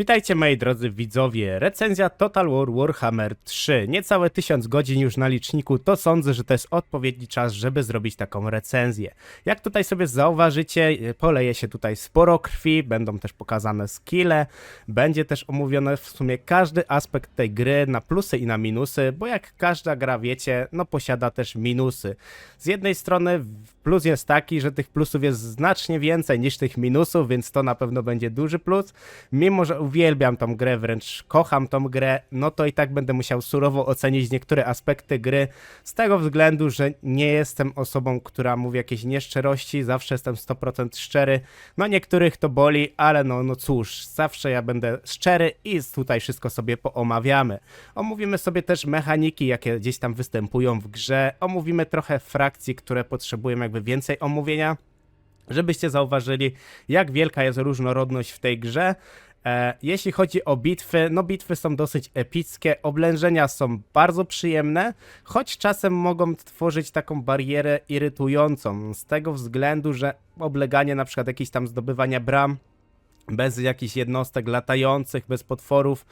Witajcie moi drodzy widzowie, recenzja Total War Warhammer 3. Niecałe 1000 godzin już na liczniku, to sądzę, że to jest odpowiedni czas, żeby zrobić taką recenzję. Jak tutaj sobie zauważycie, poleje się tutaj sporo krwi, będą też pokazane skille, będzie też omówione w sumie każdy aspekt tej gry na plusy i na minusy, bo jak każda gra wiecie, no posiada też minusy. Z jednej strony plus jest taki, że tych plusów jest znacznie więcej niż tych minusów, więc to na pewno będzie duży plus. Mimo że uwielbiam tą grę, wręcz kocham tą grę, no to i tak będę musiał surowo ocenić niektóre aspekty gry, z tego względu, że nie jestem osobą, która mówi jakieś nieszczerości, zawsze jestem 100% szczery, no niektórych to boli, ale no cóż, zawsze ja będę szczery i tutaj wszystko sobie poomawiamy. Omówimy sobie też mechaniki, jakie gdzieś tam występują w grze, omówimy trochę frakcji, które potrzebują jakby więcej omówienia, żebyście zauważyli, jak wielka jest różnorodność w tej grze. Jeśli chodzi o bitwy, no bitwy są dosyć epickie, oblężenia są bardzo przyjemne, choć czasem mogą tworzyć taką barierę irytującą, z tego względu, że obleganie na przykład jakichś tam zdobywania bram, bez jakichś jednostek latających, bez potworów,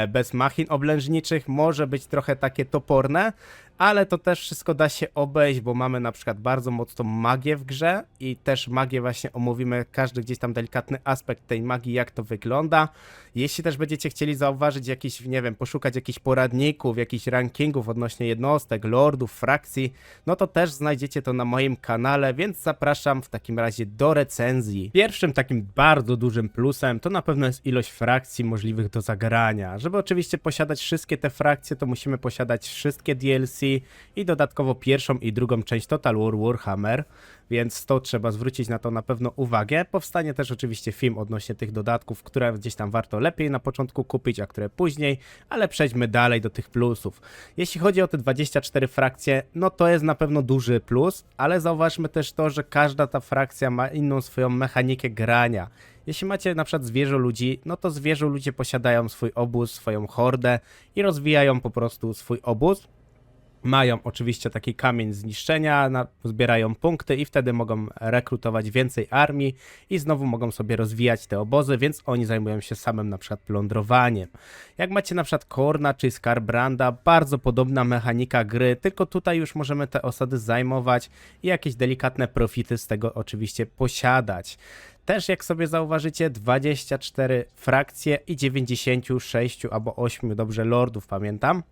bez machin oblężniczych może być trochę takie toporne, ale to też wszystko da się obejść, bo mamy na przykład bardzo mocną magię w grze i też magię właśnie omówimy, każdy gdzieś tam delikatny aspekt tej magii, jak to wygląda. Jeśli też będziecie chcieli zauważyć jakiś, nie wiem, poszukać jakichś poradników, jakichś rankingów odnośnie jednostek, lordów, frakcji, no to też znajdziecie to na moim kanale, więc zapraszam w takim razie do recenzji. Pierwszym takim bardzo dużym plusem to na pewno jest ilość frakcji możliwych do zagrania. Żeby oczywiście posiadać wszystkie te frakcje, to musimy posiadać wszystkie DLC i dodatkowo pierwszą i drugą część Total War Warhammer, więc to trzeba zwrócić na to na pewno uwagę. Powstanie też oczywiście film odnośnie tych dodatków, które gdzieś tam warto lepiej na początku kupić, a które później, ale przejdźmy dalej do tych plusów. Jeśli chodzi o te 24 frakcje, no to jest na pewno duży plus, ale zauważmy też to, że każda ta frakcja ma inną swoją mechanikę grania. Jeśli macie na przykład zwierzę ludzi, no to zwierzę ludzie posiadają swój obóz, swoją hordę i rozwijają po prostu swój obóz. Mają oczywiście taki kamień zniszczenia, zbierają punkty i wtedy mogą rekrutować więcej armii i znowu mogą sobie rozwijać te obozy, więc oni zajmują się samym na przykład plądrowaniem. Jak macie na przykład Khorna czy Skarbranda, bardzo podobna mechanika gry, tylko tutaj już możemy te osady zajmować i jakieś delikatne profity z tego oczywiście posiadać. Też jak sobie zauważycie 24 frakcje i 96 albo 8 dobrze lordów pamiętam.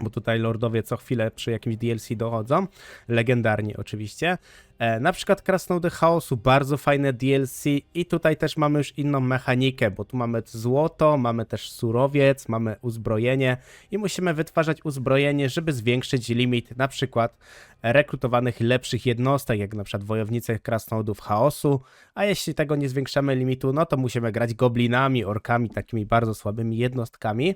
Bo tutaj lordowie co chwilę przy jakimś DLC dochodzą, legendarni oczywiście. Na przykład Krasnoludy Chaosu, bardzo fajne DLC i tutaj też mamy już inną mechanikę, bo tu mamy złoto, mamy też surowiec, mamy uzbrojenie i musimy wytwarzać uzbrojenie, żeby zwiększyć limit na przykład rekrutowanych lepszych jednostek, jak na przykład wojownicy Krasnoludów Chaosu, a jeśli tego nie zwiększamy limitu, no to musimy grać goblinami, orkami, takimi bardzo słabymi jednostkami.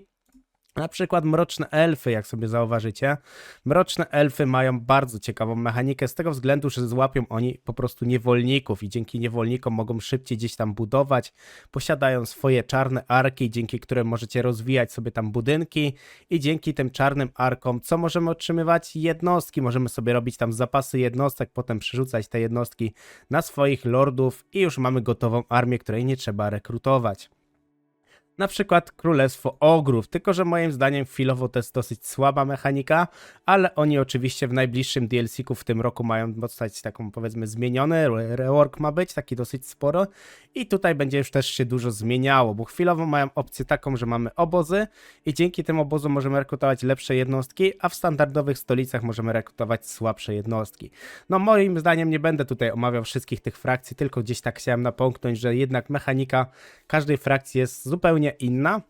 Na przykład mroczne elfy, jak sobie zauważycie, mroczne elfy mają bardzo ciekawą mechanikę z tego względu, że złapią oni po prostu niewolników i dzięki niewolnikom mogą szybciej gdzieś tam budować, posiadają swoje czarne arki, dzięki którym możecie rozwijać sobie tam budynki i dzięki tym czarnym arkom, co możemy otrzymywać? Jednostki, możemy sobie robić tam zapasy jednostek, potem przerzucać te jednostki na swoich lordów i już mamy gotową armię, której nie trzeba rekrutować. Na przykład Królestwo Ogrów, tylko że moim zdaniem chwilowo to jest dosyć słaba mechanika, ale oni oczywiście w najbliższym DLC-ku w tym roku mają dostać taką powiedzmy zmieniony, rework ma być, taki dosyć sporo i tutaj będzie już też się dużo zmieniało, bo chwilowo mają opcję taką, że mamy obozy i dzięki tym obozom możemy rekrutować lepsze jednostki, a w standardowych stolicach możemy rekrutować słabsze jednostki. No moim zdaniem nie będę tutaj omawiał wszystkich tych frakcji, tylko gdzieś tak chciałem napomknąć, że jednak mechanika każdej frakcji jest zupełnie inna.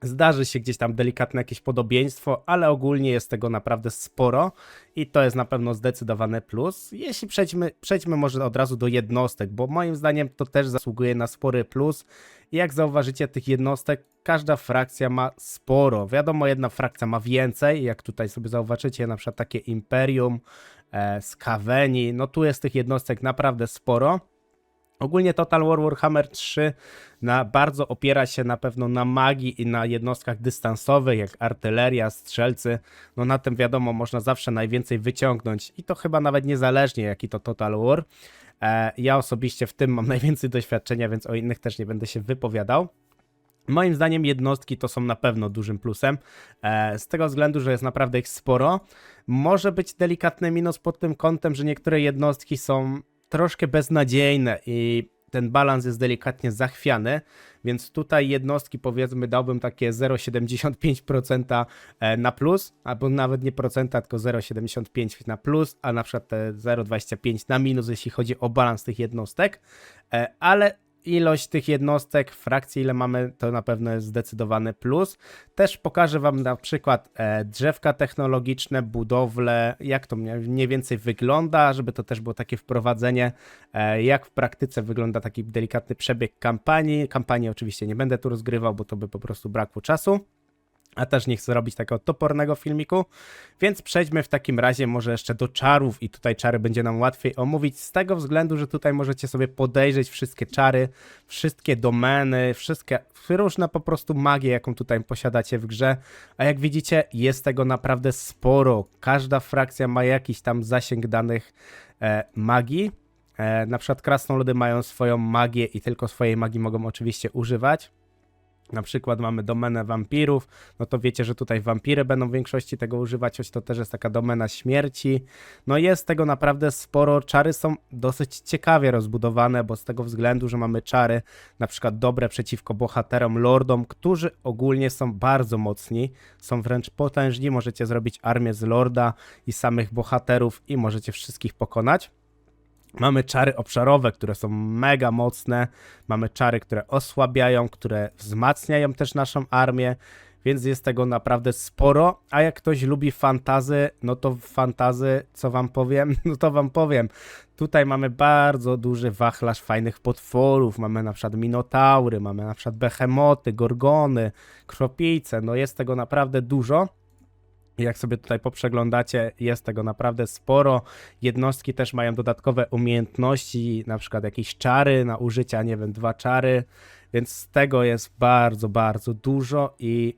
Zdarzy się gdzieś tam delikatne jakieś podobieństwo, ale ogólnie jest tego naprawdę sporo i to jest na pewno zdecydowany plus. Jeśli przejdźmy może od razu do jednostek, bo moim zdaniem to też zasługuje na spory plus. I jak zauważycie, tych jednostek każda frakcja ma sporo. Wiadomo, jedna frakcja ma więcej, jak tutaj sobie zauważycie, na przykład takie Imperium, Skaveni, no tu jest tych jednostek naprawdę sporo. Ogólnie Total War Warhammer 3 bardzo opiera się na pewno na magii i na jednostkach dystansowych, jak artyleria, strzelcy. No na tym wiadomo, można zawsze najwięcej wyciągnąć i to chyba nawet niezależnie jaki to Total War. Ja osobiście w tym mam najwięcej doświadczenia, więc o innych też nie będę się wypowiadał. Moim zdaniem jednostki to są na pewno dużym plusem, z tego względu, że jest naprawdę ich sporo. Może być delikatny minus pod tym kątem, że niektóre jednostki są troszkę beznadziejne i ten balans jest delikatnie zachwiany, więc tutaj jednostki powiedzmy dałbym takie 0,75% na plus, albo nawet nie procenta, tylko 0,75 na plus, a na przykład te 0,25 na minus, jeśli chodzi o balans tych jednostek, ale ilość tych jednostek, frakcji ile mamy, to na pewno jest zdecydowany plus. Też pokażę wam na przykład drzewka technologiczne, budowle, jak to mniej więcej wygląda, żeby to też było takie wprowadzenie, jak w praktyce wygląda taki delikatny przebieg kampanii. Kampanii oczywiście nie będę tu rozgrywał, bo to by po prostu brakło czasu. A też nie chcę robić takiego topornego filmiku, więc przejdźmy w takim razie może jeszcze do czarów i tutaj czary będzie nam łatwiej omówić z tego względu, że tutaj możecie sobie podejrzeć wszystkie czary, wszystkie domeny, wszystkie różne po prostu magie, jaką tutaj posiadacie w grze, a jak widzicie jest tego naprawdę sporo, każda frakcja ma jakiś tam zasięg danych magii, na przykład krasnoludy mają swoją magię i tylko swojej magii mogą oczywiście używać. Na przykład mamy domenę wampirów, no to wiecie, że tutaj wampiry będą w większości tego używać, choć to też jest taka domena śmierci. No jest tego naprawdę sporo, czary są dosyć ciekawie rozbudowane, bo z tego względu, że mamy czary na przykład dobre przeciwko bohaterom, lordom, którzy ogólnie są bardzo mocni, są wręcz potężni, możecie zrobić armię z lorda i samych bohaterów i możecie wszystkich pokonać. Mamy czary obszarowe, które są mega mocne, mamy czary, które osłabiają, które wzmacniają też naszą armię, więc jest tego naprawdę sporo, a jak ktoś lubi fantazy, no to fantazy, co wam powiem? No to wam powiem, tutaj mamy bardzo duży wachlarz fajnych potworów, mamy na przykład minotaury, mamy na przykład behemoty, gorgony, kropice, no jest tego naprawdę dużo. Jak sobie tutaj poprzeglądacie, jest tego naprawdę sporo. Jednostki też mają dodatkowe umiejętności, na przykład jakieś czary na użycia, nie wiem, 2 czary, więc tego jest bardzo, bardzo dużo i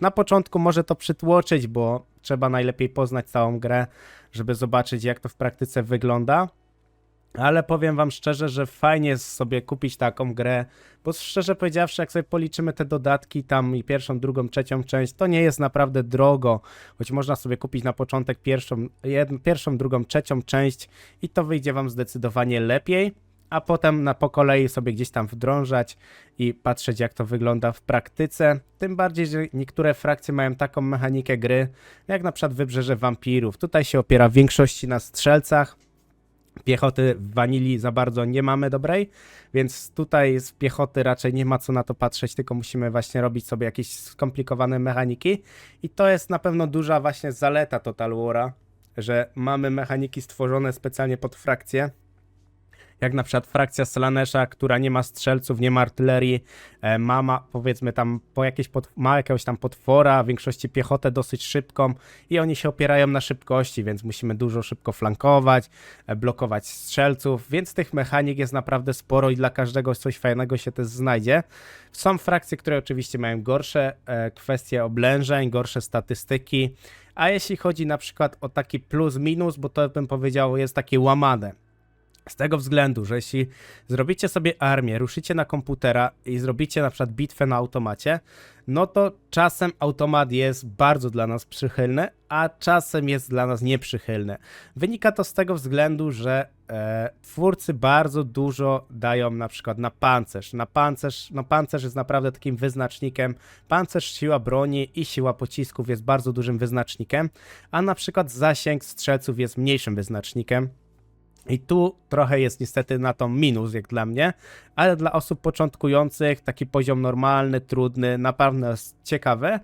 na początku może to przytłoczyć, bo trzeba najlepiej poznać całą grę, żeby zobaczyć, jak to w praktyce wygląda. Ale powiem wam szczerze, że fajnie jest sobie kupić taką grę, bo szczerze powiedziawszy, jak sobie policzymy te dodatki tam i pierwszą, drugą, trzecią część, to nie jest naprawdę drogo, choć można sobie kupić na początek pierwszą, drugą, trzecią część i to wyjdzie wam zdecydowanie lepiej, a potem po kolei sobie gdzieś tam wdrążać i patrzeć, jak to wygląda w praktyce. Tym bardziej, że niektóre frakcje mają taką mechanikę gry, jak na przykład Wybrzeże Wampirów. Tutaj się opiera w większości na strzelcach. Piechoty w wanilii za bardzo nie mamy dobrej, więc tutaj z piechoty raczej nie ma co na to patrzeć, tylko musimy właśnie robić sobie jakieś skomplikowane mechaniki i to jest na pewno duża właśnie zaleta Total War'a, że mamy mechaniki stworzone specjalnie pod frakcję. Jak na przykład frakcja Slanesha, która nie ma strzelców, nie ma artylerii, ma powiedzmy tam ma jakiegoś tam potwora, w większości piechotę dosyć szybką i oni się opierają na szybkości, więc musimy dużo szybko flankować, blokować strzelców, więc tych mechanik jest naprawdę sporo i dla każdego coś fajnego się też znajdzie. Są frakcje, które oczywiście mają gorsze kwestie oblężeń, gorsze statystyki, a jeśli chodzi na przykład o taki plus minus, bo to bym powiedział jest takie łamane. Z tego względu, że jeśli zrobicie sobie armię, ruszycie na komputera i zrobicie na przykład bitwę na automacie, no to czasem automat jest bardzo dla nas przychylny, a czasem jest dla nas nieprzychylny. Wynika to z tego względu, że twórcy bardzo dużo dają na przykład na pancerz. Pancerz jest naprawdę takim wyznacznikiem. Pancerz, siła broni i siła pocisków jest bardzo dużym wyznacznikiem, a na przykład zasięg strzelców jest mniejszym wyznacznikiem. I tu trochę jest niestety na to minus, jak dla mnie, ale dla osób początkujących taki poziom normalny, trudny, na pewno jest ciekawy.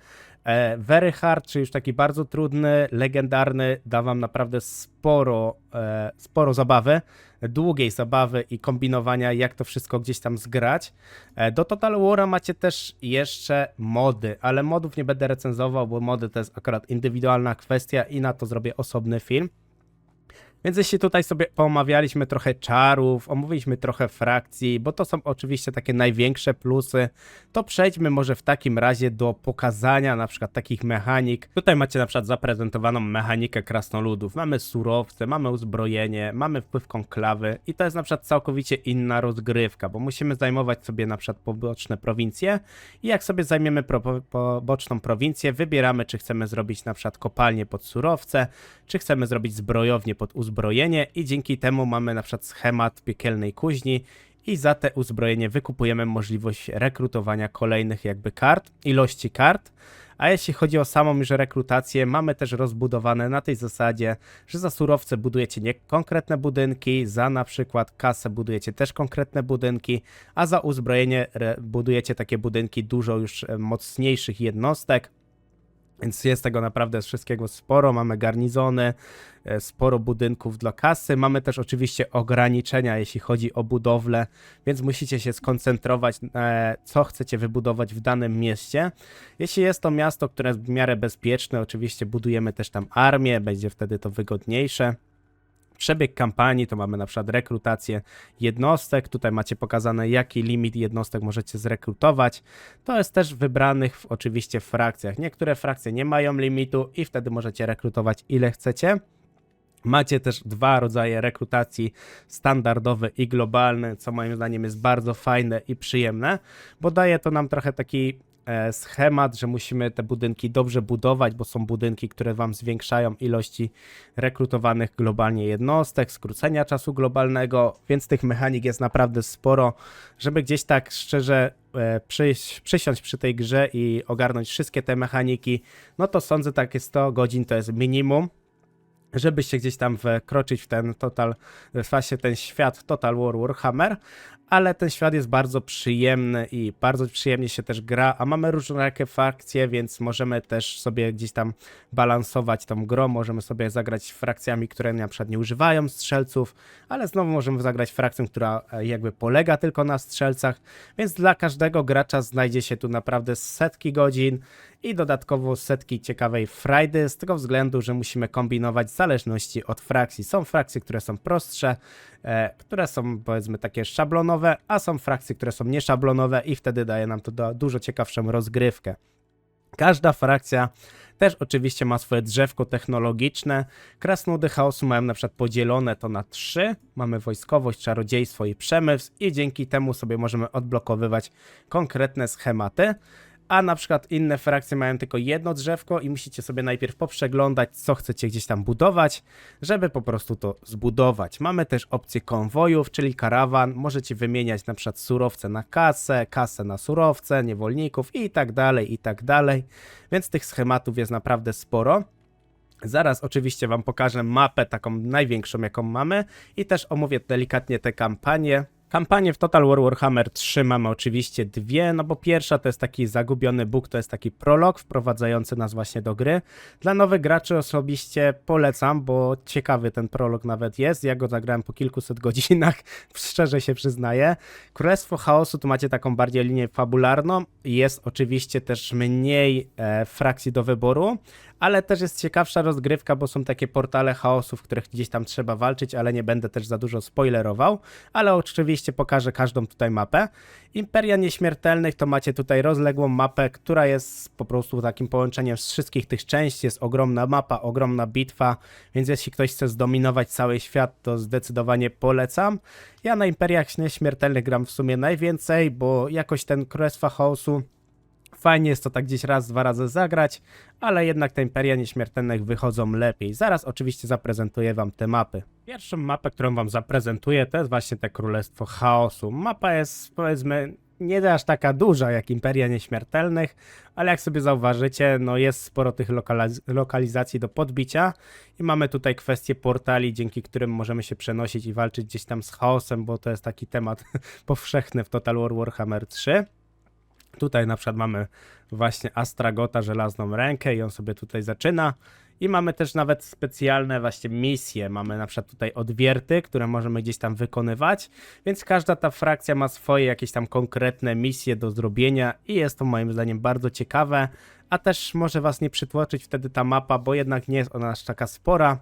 Very hard, czyli już taki bardzo trudny, legendarny, da wam naprawdę sporo zabawy, długiej zabawy i kombinowania, jak to wszystko gdzieś tam zgrać. Do Total War'a macie też jeszcze mody, ale modów nie będę recenzował, bo mody to jest akurat indywidualna kwestia i na to zrobię osobny film. Więc jeśli tutaj sobie poomawialiśmy trochę czarów, omówiliśmy trochę frakcji, bo to są oczywiście takie największe plusy, to przejdźmy może w takim razie do pokazania na przykład takich mechanik. Tutaj macie na przykład zaprezentowaną mechanikę krasnoludów. Mamy surowce, mamy uzbrojenie, mamy wpływ konklawy i to jest na przykład całkowicie inna rozgrywka, bo musimy zajmować sobie na przykład poboczne prowincje i jak sobie zajmiemy poboczną prowincję, wybieramy, czy chcemy zrobić na przykład kopalnię pod surowce, czy chcemy zrobić zbrojownię pod uzbrojenie i dzięki temu mamy na przykład schemat piekielnej kuźni i za te uzbrojenie wykupujemy możliwość rekrutowania kolejnych jakby kart, ilości kart. A jeśli chodzi o samą już rekrutację, mamy też rozbudowane na tej zasadzie, że za surowce budujecie nie konkretne budynki, za na przykład kasę budujecie też konkretne budynki, a za uzbrojenie budujecie takie budynki dużo już mocniejszych jednostek. Więc jest tego naprawdę z wszystkiego sporo, mamy garnizony, sporo budynków dla kasy, mamy też oczywiście ograniczenia jeśli chodzi o budowlę, więc musicie się skoncentrować, co chcecie wybudować w danym mieście. Jeśli jest to miasto, które jest w miarę bezpieczne, oczywiście budujemy też tam armię, będzie wtedy to wygodniejsze. Przebieg kampanii to mamy na przykład rekrutację jednostek, tutaj macie pokazane jaki limit jednostek możecie zrekrutować, to jest też wybranych oczywiście w frakcjach, niektóre frakcje nie mają limitu i wtedy możecie rekrutować ile chcecie. Macie też dwa rodzaje rekrutacji, standardowy i globalny, co moim zdaniem jest bardzo fajne i przyjemne, bo daje to nam trochę taki schemat, że musimy te budynki dobrze budować, bo są budynki, które wam zwiększają ilości rekrutowanych globalnie jednostek, skrócenia czasu globalnego, więc tych mechanik jest naprawdę sporo, żeby gdzieś tak szczerze przysiąść przy tej grze i ogarnąć wszystkie te mechaniki, no to sądzę takie 100 godzin to jest minimum, żebyście gdzieś tam wkroczyć w ten ten świat Total War Warhammer, ale ten świat jest bardzo przyjemny i bardzo przyjemnie się też gra, a mamy różnorakie frakcje, więc możemy też sobie gdzieś tam balansować tą grą, możemy sobie zagrać frakcjami, które na przykład nie używają strzelców, ale znowu możemy zagrać frakcją, która jakby polega tylko na strzelcach, więc dla każdego gracza znajdzie się tu naprawdę setki godzin i dodatkowo setki ciekawej frajdy, z tego względu, że musimy kombinować w zależności od frakcji. Są frakcje, które są prostsze, które są powiedzmy takie szablonowe, a są frakcje, które są nieszablonowe i wtedy daje nam to dużo ciekawszą rozgrywkę. Każda frakcja też oczywiście ma swoje drzewko technologiczne. Krasnoludy chaosu mają na przykład podzielone to na 3. Mamy wojskowość, czarodziejstwo i przemysł i dzięki temu sobie możemy odblokowywać konkretne schematy. A na przykład inne frakcje mają tylko jedno drzewko i musicie sobie najpierw poprzeglądać, co chcecie gdzieś tam budować, żeby po prostu to zbudować. Mamy też opcję konwojów, czyli karawan. Możecie wymieniać na przykład surowce na kasę, kasę na surowce, niewolników i tak dalej, i tak dalej. Więc tych schematów jest naprawdę sporo. Zaraz oczywiście wam pokażę mapę taką największą, jaką mamy i też omówię delikatnie te kampanie. Kampanię w Total War Warhammer 3 mamy oczywiście dwie, no bo pierwsza to jest taki zagubiony Bóg, to jest taki prolog wprowadzający nas właśnie do gry. Dla nowych graczy osobiście polecam, bo ciekawy ten prolog nawet jest, ja go zagrałem po kilkuset godzinach, szczerze się przyznaję. Królestwo Chaosu tu macie taką bardziej linię fabularną, jest oczywiście też mniej frakcji do wyboru, ale też jest ciekawsza rozgrywka, bo są takie portale chaosu, w których gdzieś tam trzeba walczyć, ale nie będę też za dużo spoilerował, ale oczywiście pokażę każdą tutaj mapę. Imperia Nieśmiertelnych to macie tutaj rozległą mapę, która jest po prostu takim połączeniem z wszystkich tych części, jest ogromna mapa, ogromna bitwa, więc jeśli ktoś chce zdominować cały świat, to zdecydowanie polecam. Ja na Imperiach Nieśmiertelnych gram w sumie najwięcej, bo jakoś ten Królestwa Chaosu fajnie jest to tak gdzieś raz, dwa razy zagrać, ale jednak te Imperia Nieśmiertelnych wychodzą lepiej. Zaraz oczywiście zaprezentuję wam te mapy. Pierwszą mapę, którą wam zaprezentuję, to jest właśnie te Królestwo Chaosu. Mapa jest, powiedzmy, nie aż taka duża jak Imperia Nieśmiertelnych, ale jak sobie zauważycie, no jest sporo tych lokalizacji do podbicia i mamy tutaj kwestie portali, dzięki którym możemy się przenosić i walczyć gdzieś tam z chaosem, bo to jest taki temat powszechny w Total War Warhammer 3. Tutaj na przykład mamy właśnie Astragota, żelazną rękę i on sobie tutaj zaczyna. I mamy też nawet specjalne właśnie misje. Mamy na przykład tutaj odwierty, które możemy gdzieś tam wykonywać. Więc każda ta frakcja ma swoje jakieś tam konkretne misje do zrobienia i jest to moim zdaniem bardzo ciekawe. A też może was nie przytłoczyć wtedy ta mapa, bo jednak nie jest ona aż taka spora.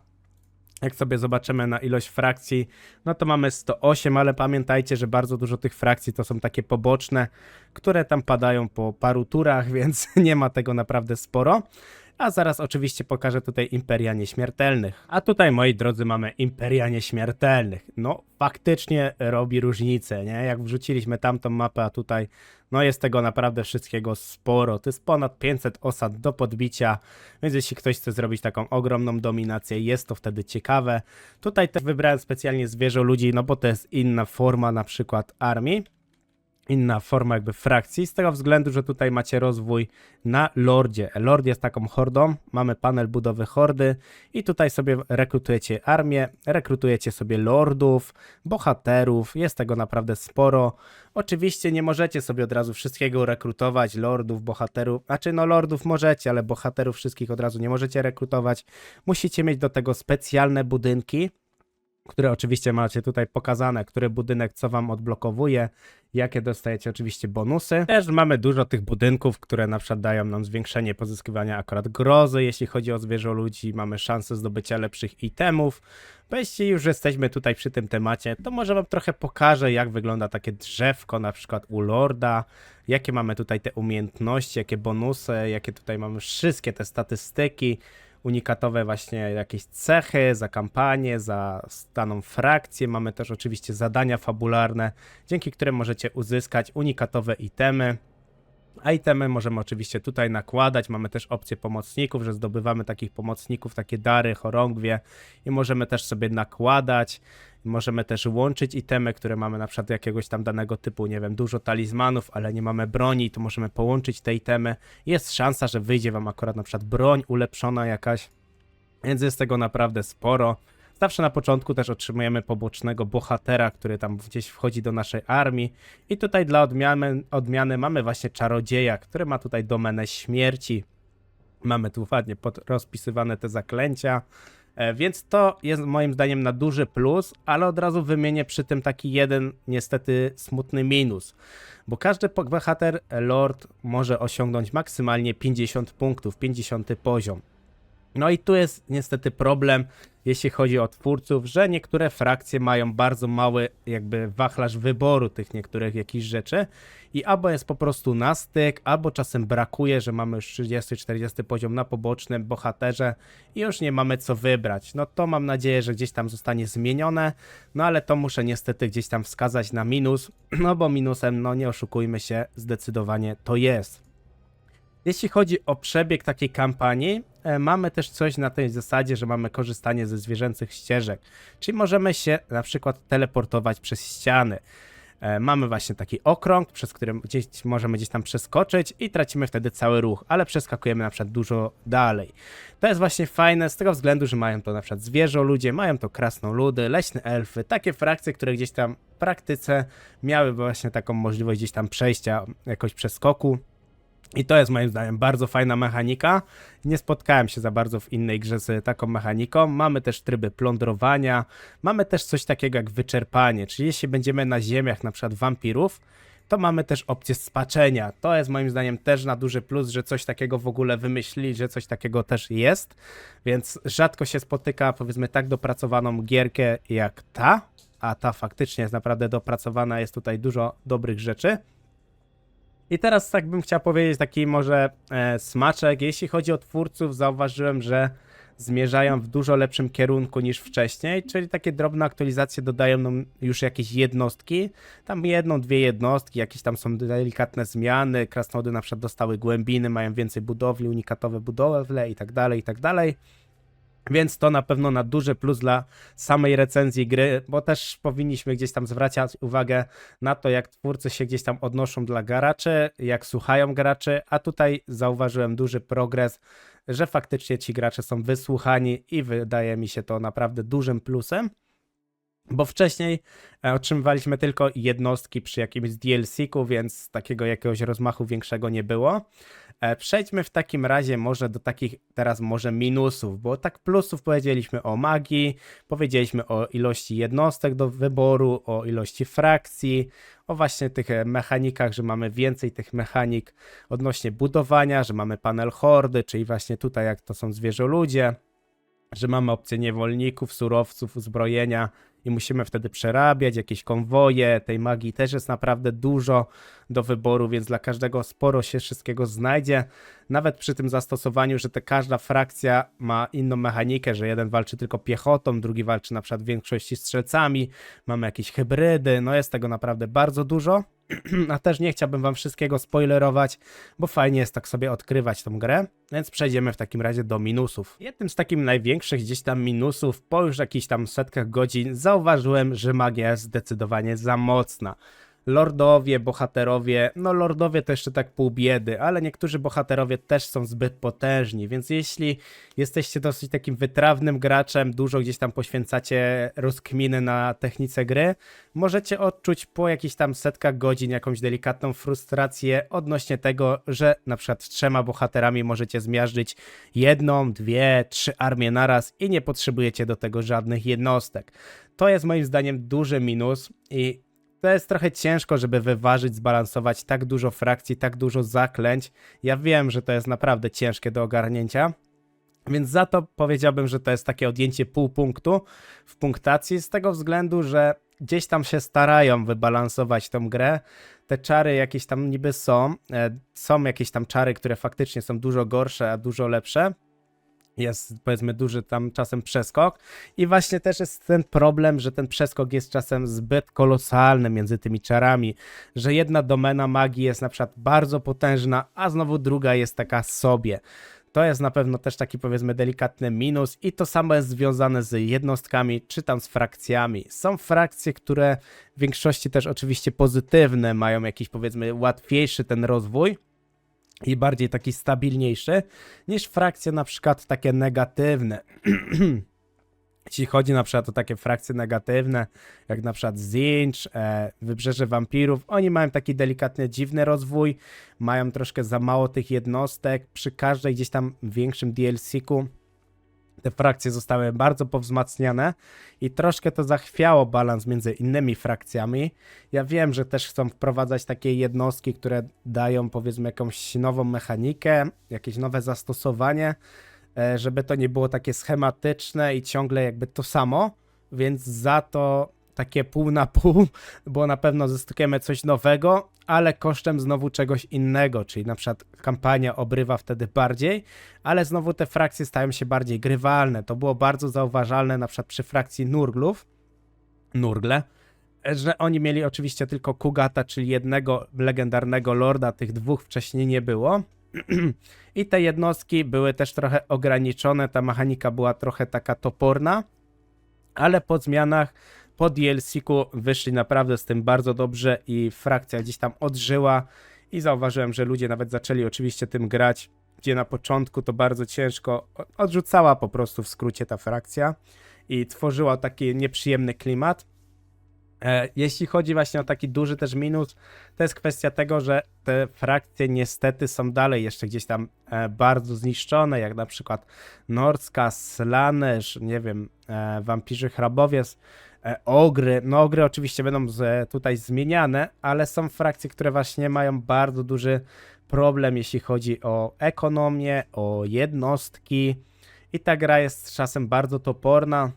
Jak sobie zobaczymy na ilość frakcji, no to mamy 108, ale pamiętajcie, że bardzo dużo tych frakcji to są takie poboczne, które tam padają po paru turach, więc nie ma tego naprawdę sporo. A zaraz oczywiście pokażę tutaj Imperia Nieśmiertelnych. A tutaj, moi drodzy, mamy Imperia Nieśmiertelnych. No, faktycznie robi różnicę, nie? Jak wrzuciliśmy tamtą mapę, a tutaj, no jest tego naprawdę wszystkiego sporo. To jest ponad 500 osad do podbicia, więc jeśli ktoś chce zrobić taką ogromną dominację, jest to wtedy ciekawe. Tutaj też wybrałem specjalnie zwierzę ludzi, no bo to jest inna forma na przykład armii. Inna forma jakby frakcji, z tego względu, że tutaj macie rozwój na Lordzie. Lord jest taką hordą, mamy panel budowy hordy i tutaj sobie rekrutujecie armię, rekrutujecie sobie lordów, bohaterów, jest tego naprawdę sporo. Oczywiście nie możecie sobie od razu wszystkiego rekrutować, lordów, bohaterów, znaczy no lordów możecie, ale bohaterów wszystkich od razu nie możecie rekrutować. Musicie mieć do tego specjalne budynki, które oczywiście macie tutaj pokazane, który budynek co wam odblokowuje, jakie dostajecie oczywiście bonusy. Też mamy dużo tych budynków, które na przykład dają nam zwiększenie pozyskiwania akurat grozy, jeśli chodzi o zwierzę ludzi, mamy szansę zdobycia lepszych itemów. Bo jeśli już jesteśmy tutaj przy tym temacie, to może wam trochę pokażę, jak wygląda takie drzewko na przykład u Lorda, jakie mamy tutaj te umiejętności, jakie bonusy, jakie tutaj mamy wszystkie te statystyki, unikatowe właśnie jakieś cechy, za kampanię, za daną frakcję. Mamy też oczywiście zadania fabularne, dzięki którym możecie uzyskać unikatowe itemy. A itemy możemy oczywiście tutaj nakładać, mamy też opcję pomocników, że zdobywamy takich pomocników, takie dary, chorągwie i możemy też sobie nakładać. Możemy też łączyć itemy, które mamy na przykład jakiegoś tam danego typu, nie wiem, dużo talizmanów, ale nie mamy broni, to możemy połączyć te itemy. Jest szansa, że wyjdzie wam akurat na przykład broń ulepszona jakaś, więc jest tego naprawdę sporo. Zawsze na początku też otrzymujemy pobocznego bohatera, który tam gdzieś wchodzi do naszej armii. I tutaj dla odmiany mamy właśnie czarodzieja, który ma tutaj domenę śmierci. Mamy tu ładnie rozpisywane te zaklęcia. Więc to jest moim zdaniem na duży plus, ale od razu wymienię przy tym taki jeden niestety smutny minus. Bo każdy bohater Lord może osiągnąć maksymalnie 50 punktów, 50 poziom. No i tu jest niestety problem, jeśli chodzi o twórców, że niektóre frakcje mają bardzo mały jakby wachlarz wyboru tych niektórych jakichś rzeczy i albo jest po prostu na styk, albo czasem brakuje, że mamy już 30-40 poziom na pobocznym bohaterze i już nie mamy co wybrać. No to mam nadzieję, że gdzieś tam zostanie zmienione, no ale to muszę niestety gdzieś tam wskazać na minus, no bo minusem, no nie oszukujmy się, zdecydowanie to jest. Jeśli chodzi o przebieg takiej kampanii, mamy też coś na tej zasadzie, że mamy korzystanie ze zwierzęcych ścieżek, czyli możemy się na przykład teleportować przez ściany. Mamy właśnie taki okrąg, przez który możemy gdzieś tam przeskoczyć i tracimy wtedy cały ruch, ale przeskakujemy na przykład dużo dalej. To jest właśnie fajne z tego względu, że mają to na przykład zwierzę ludzie, mają to krasnoludy, leśne elfy, takie frakcje, które gdzieś tam w praktyce miały właśnie taką możliwość gdzieś tam przejścia, jakoś przeskoku. I to jest moim zdaniem bardzo fajna mechanika. Nie spotkałem się za bardzo w innej grze z taką mechaniką. Mamy też tryby plądrowania. Mamy też coś takiego jak wyczerpanie. Czyli jeśli będziemy na ziemiach na przykład wampirów, to mamy też opcję spaczenia. To jest moim zdaniem też na duży plus, że coś takiego w ogóle wymyślili, że coś takiego też jest. Więc rzadko się spotyka powiedzmy tak dopracowaną gierkę jak ta. A ta faktycznie jest naprawdę dopracowana. Jest tutaj dużo dobrych rzeczy. I teraz tak bym chciał powiedzieć taki może smaczek. Jeśli chodzi o twórców, zauważyłem, że zmierzają w dużo lepszym kierunku niż wcześniej, czyli takie drobne aktualizacje dodają nam już jakieś jednostki, tam jedną, dwie jednostki, jakieś tam są delikatne zmiany, krasnoludy na przykład dostały głębiny, mają więcej budowli, unikatowe budowle i tak dalej, i tak dalej. Więc to na pewno na duży plus dla samej recenzji gry, bo też powinniśmy gdzieś tam zwracać uwagę na to, jak twórcy się gdzieś tam odnoszą dla graczy, jak słuchają graczy, a tutaj zauważyłem duży progres, że faktycznie ci gracze są wysłuchani i wydaje mi się to naprawdę dużym plusem. Bo wcześniej otrzymywaliśmy tylko jednostki przy jakimś DLC-ku, więc takiego jakiegoś rozmachu większego nie było. Przejdźmy w takim razie może do takich teraz może minusów, bo tak plusów powiedzieliśmy o magii, powiedzieliśmy o ilości jednostek do wyboru, o ilości frakcji, o właśnie tych mechanikach, że mamy więcej tych mechanik odnośnie budowania, że mamy panel hordy, czyli właśnie tutaj jak to są zwierzoludzie. że mamy opcję niewolników, surowców, uzbrojenia i musimy wtedy przerabiać jakieś konwoje. Tej magii też jest naprawdę dużo do wyboru, więc dla każdego sporo się wszystkiego znajdzie. Nawet przy tym zastosowaniu, że każda frakcja ma inną mechanikę, że jeden walczy tylko piechotą, drugi walczy na przykład w większości strzelcami, mamy jakieś hybrydy, no jest tego naprawdę bardzo dużo. A też nie chciałbym wam wszystkiego spoilerować, bo fajnie jest tak sobie odkrywać tą grę, więc przejdziemy w takim razie do minusów. Jednym z takich największych gdzieś tam minusów, po już jakichś tam setkach godzin, zauważyłem, że magia jest zdecydowanie za mocna. Lordowie, bohaterowie, no lordowie to jeszcze tak pół biedy, ale niektórzy bohaterowie też są zbyt potężni, więc jeśli jesteście dosyć takim wytrawnym graczem, dużo gdzieś tam poświęcacie rozkminy na technice gry, możecie odczuć po jakichś tam setkach godzin jakąś delikatną frustrację odnośnie tego, że na przykład 3 bohaterami możecie zmiażdżyć 1, 2, 3 armie naraz i nie potrzebujecie do tego żadnych jednostek. To jest moim zdaniem duży minus i to jest trochę ciężko, żeby wyważyć, zbalansować tak dużo frakcji, tak dużo zaklęć. Ja wiem, że to jest naprawdę ciężkie do ogarnięcia, więc za to powiedziałbym, że to jest takie odjęcie pół punktu w punktacji, z tego względu, że gdzieś tam się starają wybalansować tą grę. Te czary jakieś tam niby są jakieś tam czary, które faktycznie są dużo gorsze, a dużo lepsze. Jest powiedzmy duży tam czasem przeskok i właśnie też jest ten problem, że ten przeskok jest czasem zbyt kolosalny między tymi czarami, że jedna domena magii jest na przykład bardzo potężna, a znowu druga jest taka sobie. To jest na pewno też taki powiedzmy delikatny minus i to samo jest związane z jednostkami czy tam z frakcjami. Są frakcje, które w większości też oczywiście pozytywne, mają jakiś powiedzmy łatwiejszy ten rozwój i bardziej taki stabilniejszy niż frakcje na przykład takie negatywne. Jeśli chodzi na przykład o takie frakcje negatywne, jak na przykład Zinch, Wybrzeże Wampirów, oni mają taki delikatny, dziwny rozwój, mają troszkę za mało tych jednostek, przy każdej gdzieś tam większym DLC-ku te frakcje zostały bardzo powzmacniane i troszkę to zachwiało balans między innymi frakcjami. Ja wiem, że też chcą wprowadzać takie jednostki, które dają powiedzmy jakąś nową mechanikę, jakieś nowe zastosowanie, żeby to nie było takie schematyczne i ciągle jakby to samo, więc za to takie pół na pół, bo na pewno zyskujemy coś nowego, ale kosztem znowu czegoś innego, czyli na przykład kampania obrywa wtedy bardziej, ale znowu te frakcje stają się bardziej grywalne. To było bardzo zauważalne na przykład przy frakcji Nurgle, że oni mieli oczywiście tylko Kugata, czyli jednego legendarnego lorda, tych dwóch wcześniej nie było. I te jednostki były też trochę ograniczone, ta mechanika była trochę taka toporna, ale po zmianach, po DLC-ku wyszli naprawdę z tym bardzo dobrze i frakcja gdzieś tam odżyła i zauważyłem, że ludzie nawet zaczęli oczywiście tym grać, gdzie na początku to bardzo ciężko odrzucała po prostu w skrócie ta frakcja i tworzyła taki nieprzyjemny klimat. Jeśli chodzi właśnie o taki duży też minus, to jest kwestia tego, że te frakcje niestety są dalej jeszcze gdzieś tam bardzo zniszczone, jak na przykład Norska, Slanesh, nie wiem, Wampirzy Hrabowie, Ogry. No ogry oczywiście będą tutaj zmieniane, ale są frakcje, które właśnie mają bardzo duży problem, jeśli chodzi o ekonomię, o jednostki i ta gra jest czasem bardzo toporna.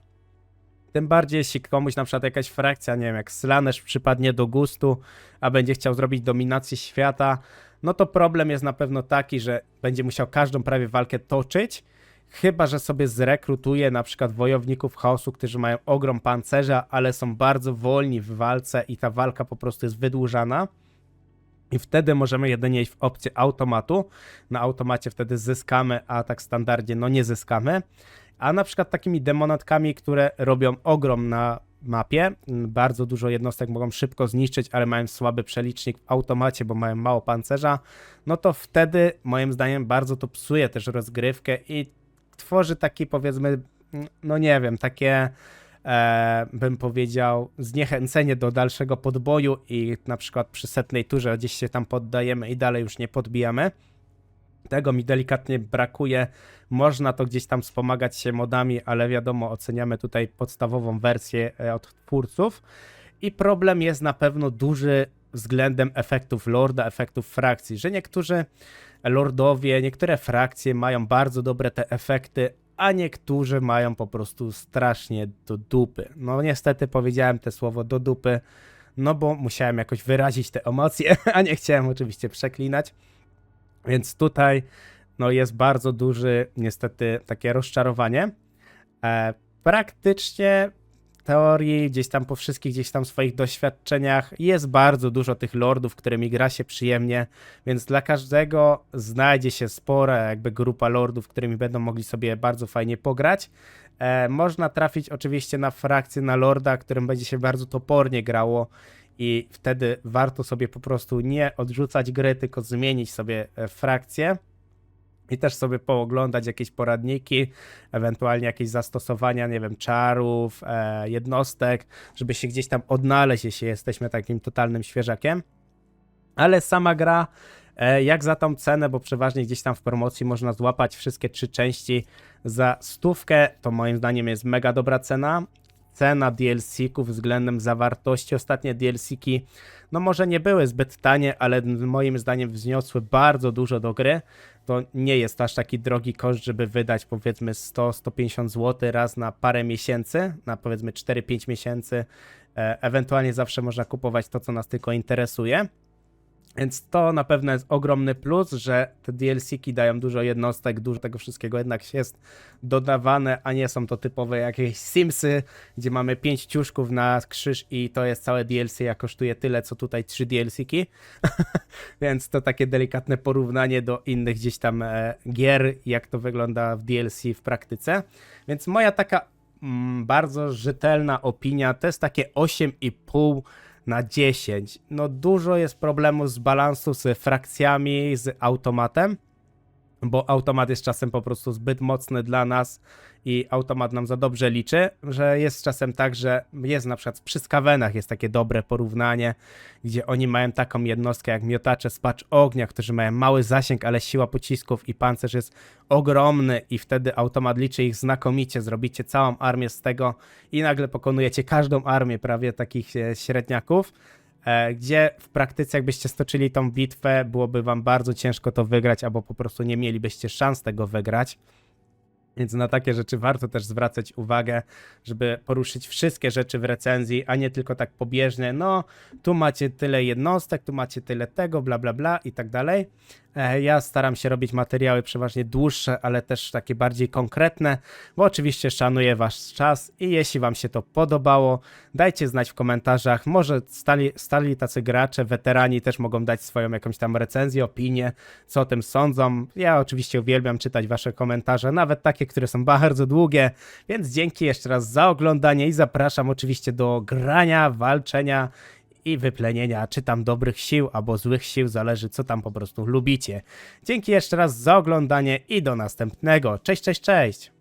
Tym bardziej, jeśli komuś na przykład jakaś frakcja, nie wiem, jak Slanesh przypadnie do gustu, a będzie chciał zrobić dominację świata, no to problem jest na pewno taki, że będzie musiał każdą prawie walkę toczyć, chyba że sobie zrekrutuje na przykład wojowników chaosu, którzy mają ogrom pancerza, ale są bardzo wolni w walce i ta walka po prostu jest wydłużana. I wtedy możemy jedynie iść w opcję automatu. Na automacie wtedy zyskamy, a tak w standardzie no nie zyskamy. A na przykład takimi demonatkami, które robią ogrom na mapie, bardzo dużo jednostek mogą szybko zniszczyć, ale mają słaby przelicznik w automacie, bo mają mało pancerza, no to wtedy moim zdaniem bardzo to psuje też rozgrywkę i tworzy taki powiedzmy, no nie wiem, takie bym powiedział zniechęcenie do dalszego podboju i na przykład przy setnej turze gdzieś się tam poddajemy i dalej już nie podbijamy. Tego mi delikatnie brakuje. Można to gdzieś tam wspomagać się modami, ale wiadomo, oceniamy tutaj podstawową wersję od twórców. I problem jest na pewno duży względem efektów lorda, efektów frakcji, że niektórzy lordowie, niektóre frakcje mają bardzo dobre te efekty, a niektórzy mają po prostu strasznie do dupy. No niestety powiedziałem te słowo do dupy, no bo musiałem jakoś wyrazić te emocje, a nie chciałem oczywiście przeklinać. Więc tutaj no jest bardzo duży niestety takie rozczarowanie. Praktycznie w teorii, gdzieś tam po wszystkich gdzieś tam swoich doświadczeniach jest bardzo dużo tych lordów, którymi gra się przyjemnie, więc dla każdego znajdzie się spora jakby grupa lordów, którymi będą mogli sobie bardzo fajnie pograć. Można trafić oczywiście na frakcję, na lorda, którym będzie się bardzo topornie grało i wtedy warto sobie po prostu nie odrzucać gry, tylko zmienić sobie frakcję. I też sobie pooglądać jakieś poradniki, ewentualnie jakieś zastosowania, nie wiem, czarów, jednostek, żeby się gdzieś tam odnaleźć, jeśli jesteśmy takim totalnym świeżakiem. Ale sama gra, jak za tą cenę, bo przeważnie gdzieś tam w promocji można złapać wszystkie 3 części za 100, to moim zdaniem jest mega dobra cena. Cena DLC-ków względem zawartości. Ostatnie DLC-ki, no może nie były zbyt tanie, ale moim zdaniem wzniosły bardzo dużo do gry. To nie jest aż taki drogi koszt, żeby wydać powiedzmy 100-150 zł raz na parę miesięcy, na powiedzmy 4-5 miesięcy. Ewentualnie zawsze można kupować to, co nas tylko interesuje. Więc to na pewno jest ogromny plus, że te DLC-ki dają dużo jednostek, dużo tego wszystkiego jednak jest dodawane, a nie są to typowe jakieś Simsy, gdzie mamy 5 ciuszków na krzyż i to jest całe DLC, a kosztuje tyle, co tutaj 3 DLC-ki. Więc to takie delikatne porównanie do innych gdzieś tam gier, jak to wygląda w DLC w praktyce. Więc moja taka bardzo rzetelna opinia to jest takie 8,5 na 10. No dużo jest problemów z balansu, z frakcjami, z automatem, bo automat jest czasem po prostu zbyt mocny dla nas i automat nam za dobrze liczy, że jest czasem tak, że jest na przykład przy Skavenach jest takie dobre porównanie, gdzie oni mają taką jednostkę jak miotacze z Pacz Ognia, którzy mają mały zasięg, ale siła pocisków i pancerz jest ogromny i wtedy automat liczy ich znakomicie, zrobicie całą armię z tego i nagle pokonujecie każdą armię prawie takich średniaków, gdzie w praktyce jakbyście stoczyli tą bitwę, byłoby wam bardzo ciężko to wygrać, albo po prostu nie mielibyście szans tego wygrać. Więc na takie rzeczy warto też zwracać uwagę, żeby poruszyć wszystkie rzeczy w recenzji, a nie tylko tak pobieżnie, no tu macie tyle jednostek, tu macie tyle tego, bla bla bla i tak dalej. Ja staram się robić materiały przeważnie dłuższe, ale też takie bardziej konkretne, bo oczywiście szanuję wasz czas i jeśli wam się to podobało, dajcie znać w komentarzach, może stali tacy gracze, weterani też mogą dać swoją jakąś tam recenzję, opinię, co o tym sądzą. Ja oczywiście uwielbiam czytać wasze komentarze, nawet takie, które są bardzo długie, więc dzięki jeszcze raz za oglądanie i zapraszam oczywiście do grania, walczenia i wyplenienia, czy tam dobrych sił albo złych sił, zależy co tam po prostu lubicie. Dzięki jeszcze raz za oglądanie i do następnego. Cześć, cześć, cześć!